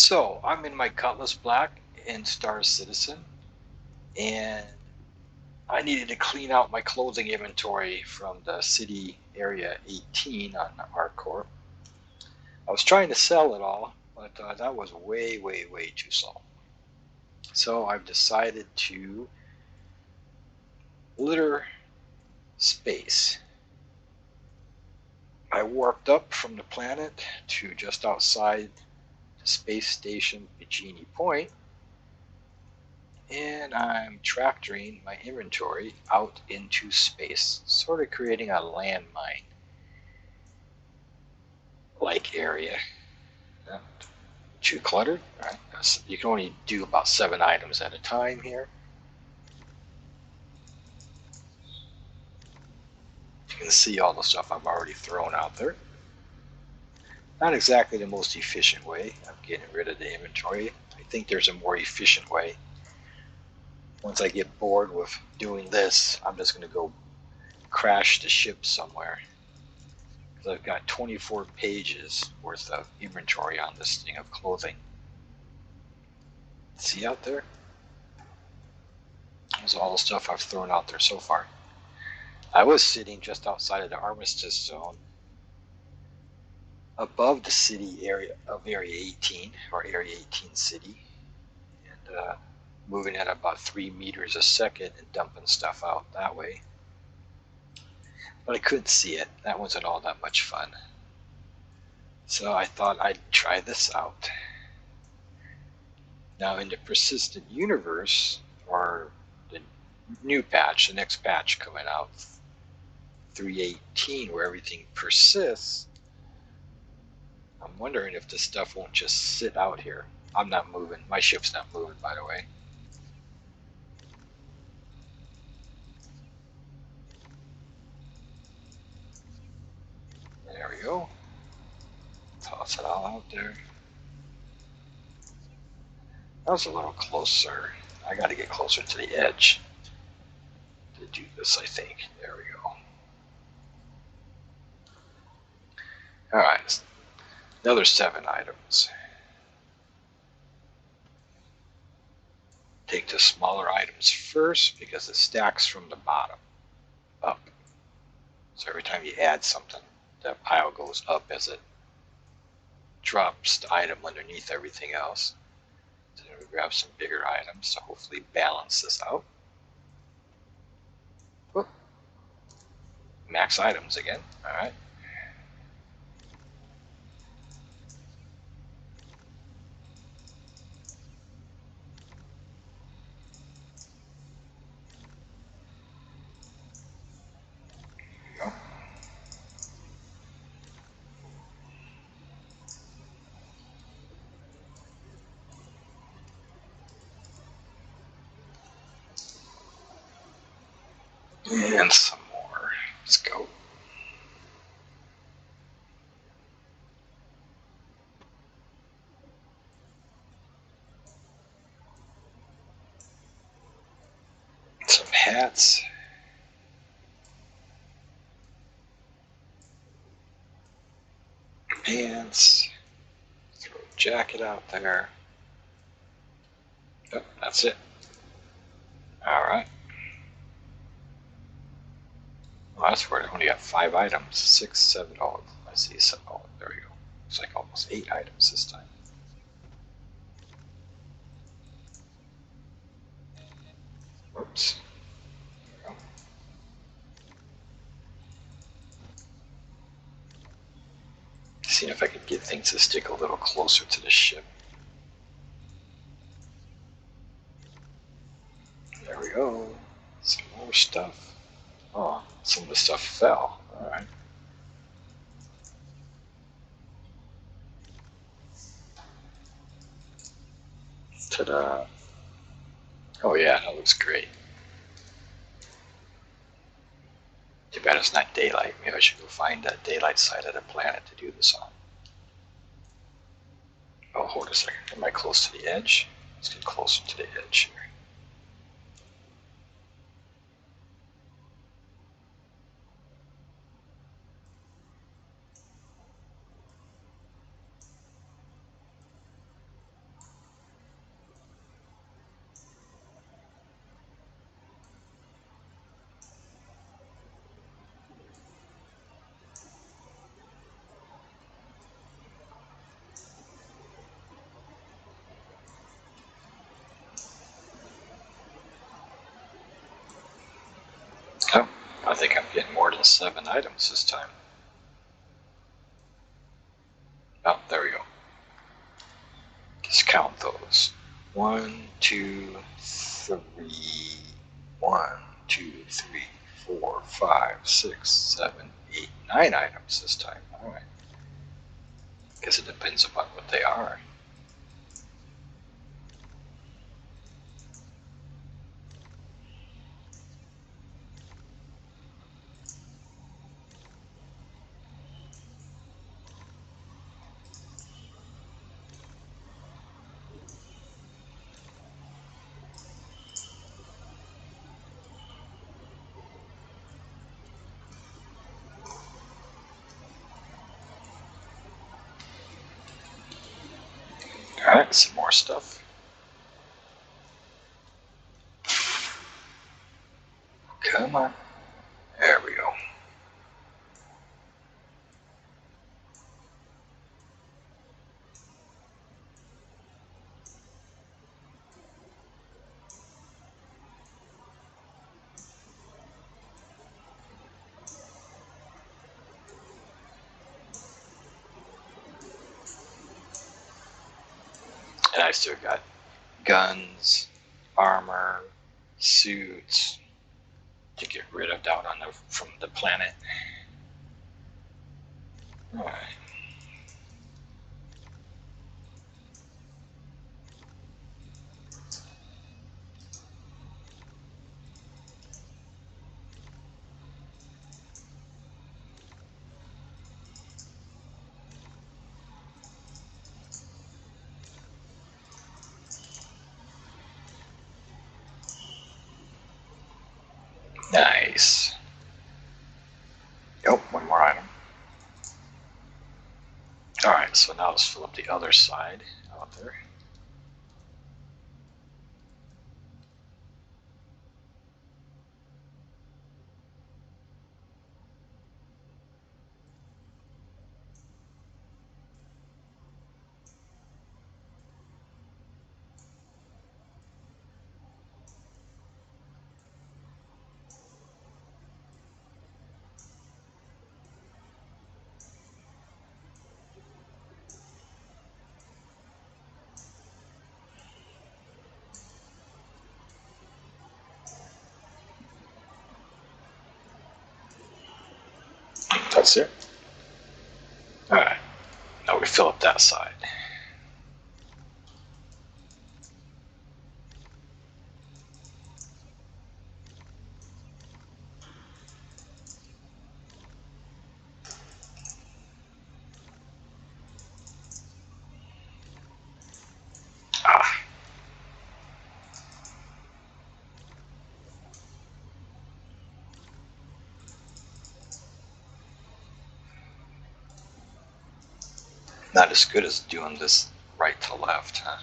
So I'm in my Cutlass Black in Star Citizen, and I needed to clean out my clothing inventory from the city Area 18 on ArcCorp. I was trying to sell it all, but that was way too slow. So I've decided to litter space. I warped up from the planet to just outside the space station Bikini Point, and I'm tractoring my inventory out into space, sort of creating a landmine like area. Not too cluttered. Right? You can only do about 7 items at a time here. You can see all the stuff I've already thrown out there. Not exactly the most efficient way of getting rid of the inventory. I think there's a more efficient way. Once I get bored with doing this, I'm just going to go crash the ship somewhere. Because I've got 24 pages worth of inventory on this thing of clothing. See out there? There's all the stuff I've thrown out there so far. I was sitting just outside of the Armistice Zone, above the city area of Area 18, or Area 18 City, and moving at about 3 meters a second and dumping stuff out that way. But I couldn't see it. That wasn't all that much fun. So I thought I'd try this out. Now in the persistent universe, or the new patch, the next patch coming out, 3.18, where everything persists, I'm wondering if this stuff won't just sit out here. I'm not moving. My ship's not moving, by the way. There we go. Toss it all out there. That was a little closer. I got to get closer to the edge to do this, I think. There we go. All right. Another 7 items. Take the smaller items first because it stacks from the bottom up. So every time you add something, that pile goes up as it drops the item underneath everything else. So we grab some bigger items to hopefully balance this out. Whoop. Max items again. All right. There we go. And some more. Let's go. Some hats. Pants. Throw a jacket out there. Oh, that's it. All right. Well, that's where I only got 5 items. 6, 7. Oh, I see 7. Oh, there we go. It's like almost 8 items this time. Whoops. See if I can get things to stick a little closer to the ship. There we go. Some more stuff. Oh, some of the stuff fell. All right. Ta-da. Oh yeah, that looks great. Too bad it's not daylight. Maybe I should go find that daylight side of the planet to do this on. Oh, hold a second. Am I close to the edge? Let's get closer to the edge here. I think I'm getting more than 7 items this time. Oh, there we go. Just count those. 1, 2, 3. 1, 2, 3, 4, 5, 6, 7, 8, 9 items this time. Alright. Guess it depends upon what they are. Alright, some more stuff. Come on. There we go. And I still got guns, armor, suits to get rid of down on from the planet. Alright. Nice. Yep, one more item. Alright, so now let's fill up the other side out there. That's it. Alright, now we fill up that side. Ah, not as good as doing this right to left, huh?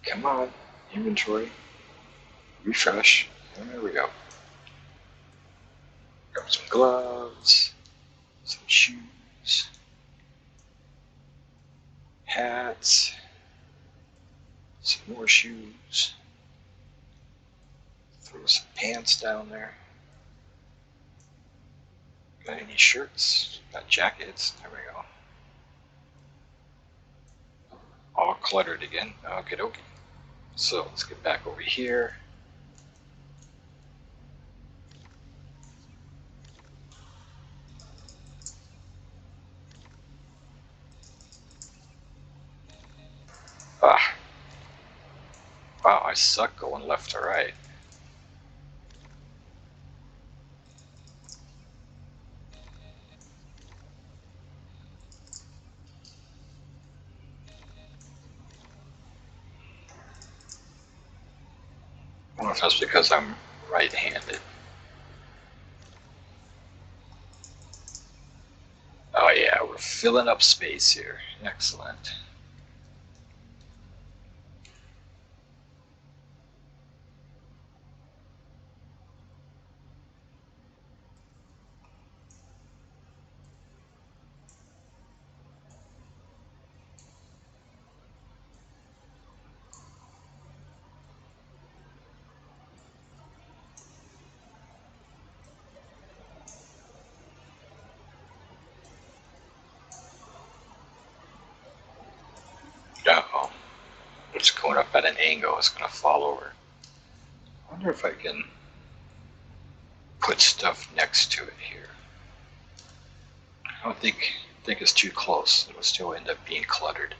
Come on, inventory, refresh. There we go. Grab some gloves, some shoes, hats, some more shoes. Throw some pants down there. Got any shirts? Got jackets? There we go. All cluttered again. Okie dokie. So let's get back over here. Ah, wow, I suck going left to right. I don't know if that's because I'm right-handed. Oh yeah, we're filling up space here. Excellent. it's going up at an angle, it's going to fall over. I wonder if I can put stuff next to it here. I don't think it's too close. It'll still end up being cluttered.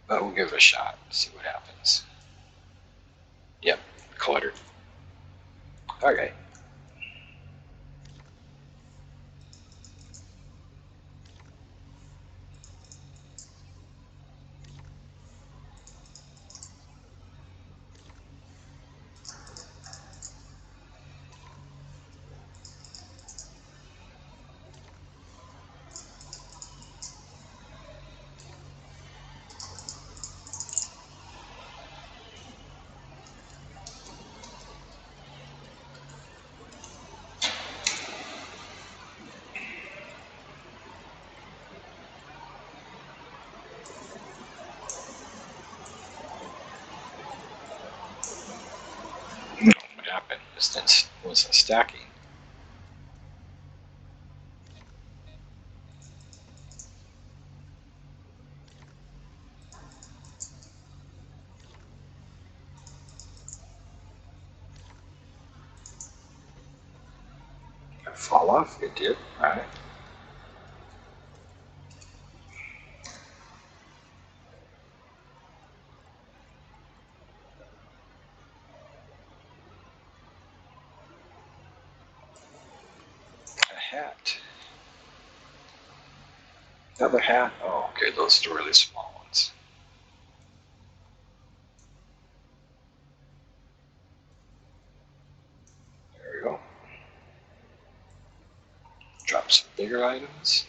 But we'll give it a shot, see what happens. Yep, cluttered. Okay. What happened? This thing wasn't stacking. Did it fall off? It did. Alright. A hat. Another hat? Oh, okay, those are really small ones. There we go. Drop some bigger items.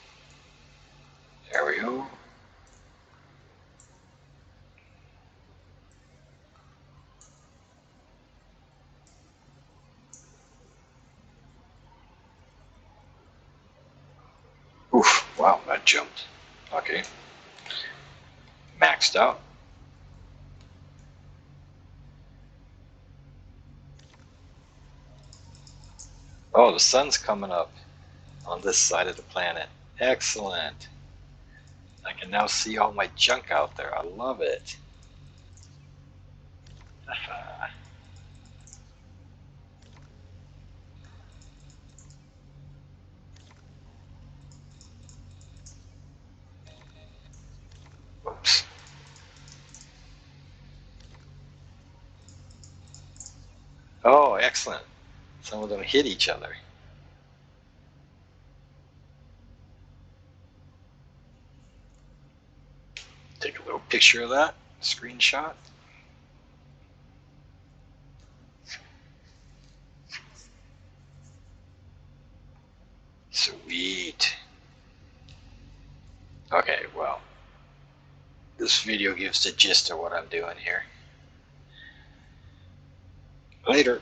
There we go. Oof, wow, that jumped. Okay. Maxed out. Oh, the sun's coming up on this side of the planet. Excellent. I can now see all my junk out there. I love it. Whoops. Oh, excellent. Some of them hit each other. Take a little picture of that. Screenshot. Sweet. Okay, well, this video gives the gist of what I'm doing here. Later.